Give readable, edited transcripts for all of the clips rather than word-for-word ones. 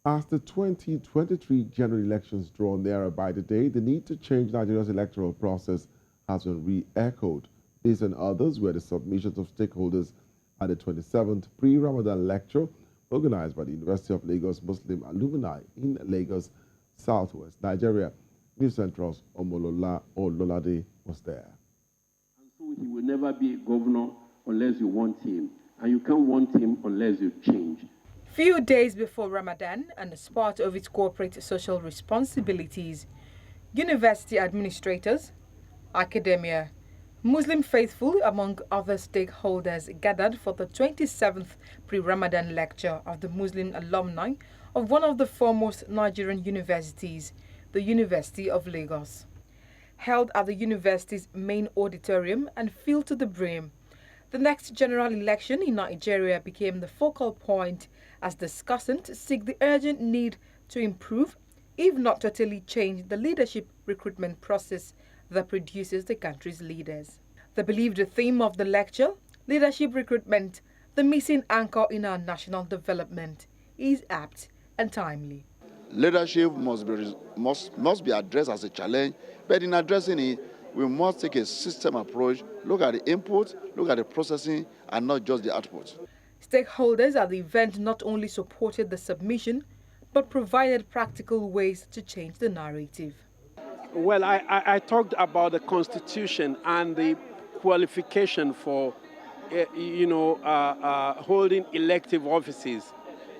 As the 2023 general elections draw nearer by the day, the need to change Nigeria's electoral process has been re-echoed. These and others were the submissions of stakeholders at the 27th Pre Ramadan-Lecture organized by the University of Lagos Muslim Alumni in Lagos, Southwest Nigeria. News Central's Omolola Ololade was there. And so he will never be a governor unless you want him, and you can't want him unless you change. Few days before Ramadan, and as part of its corporate social responsibilities, university administrators, academia, Muslim faithful, among other stakeholders, gathered for the 27th Pre-Ramadan lecture of the Muslim alumni of one of the foremost Nigerian universities, the University of Lagos. Held at the university's main auditorium and filled to the brim, the next general election in Nigeria became the focal point as discussants seek the urgent need to improve, if not totally change, the leadership recruitment process that produces the country's leaders. The believed theme of the lecture, Leadership Recruitment, the missing anchor in our national development, is apt and timely. Leadership must be addressed as a challenge, but in addressing it, we must take a system approach, look at the input, look at the processing, and not just the output. Stakeholders at the event not only supported the submission, but provided practical ways to change the narrative. Well, I talked about the Constitution and the qualification for, holding elective offices.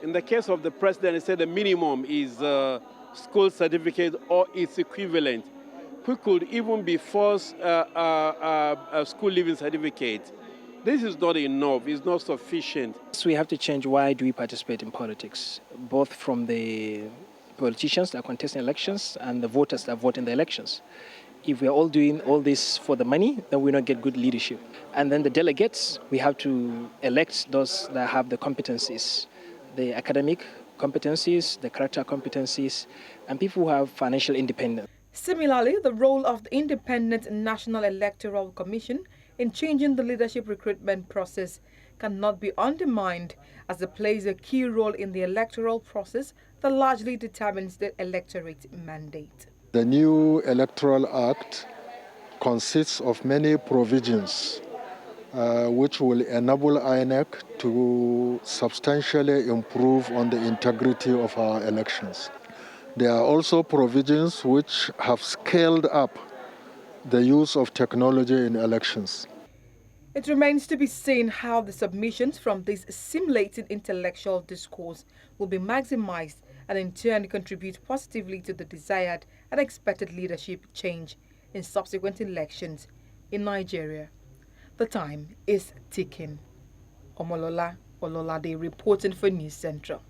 In the case of the president, he said the minimum is school certificate or its equivalent. Who could even be forced a school leaving certificate. This is not enough, it's not sufficient. So we have to change why do we participate in politics, both from the politicians that contest in elections and the voters that vote in the elections. If we're all doing all this for the money, then we don't get good leadership. And then the delegates, we have to elect those that have the competencies, the academic competencies, the character competencies, and people who have financial independence. Similarly, the role of the Independent National Electoral Commission in changing the leadership recruitment process cannot be undermined, as it plays a key role in the electoral process that largely determines the electorate mandate. The new Electoral Act consists of many provisions which will enable INEC to substantially improve on the integrity of our elections. There are also provisions which have scaled up the use of technology in elections. It remains to be seen how the submissions from this simulated intellectual discourse will be maximized and in turn contribute positively to the desired and expected leadership change in subsequent elections in Nigeria. The time is ticking. Omolola Ololade reporting for News Central.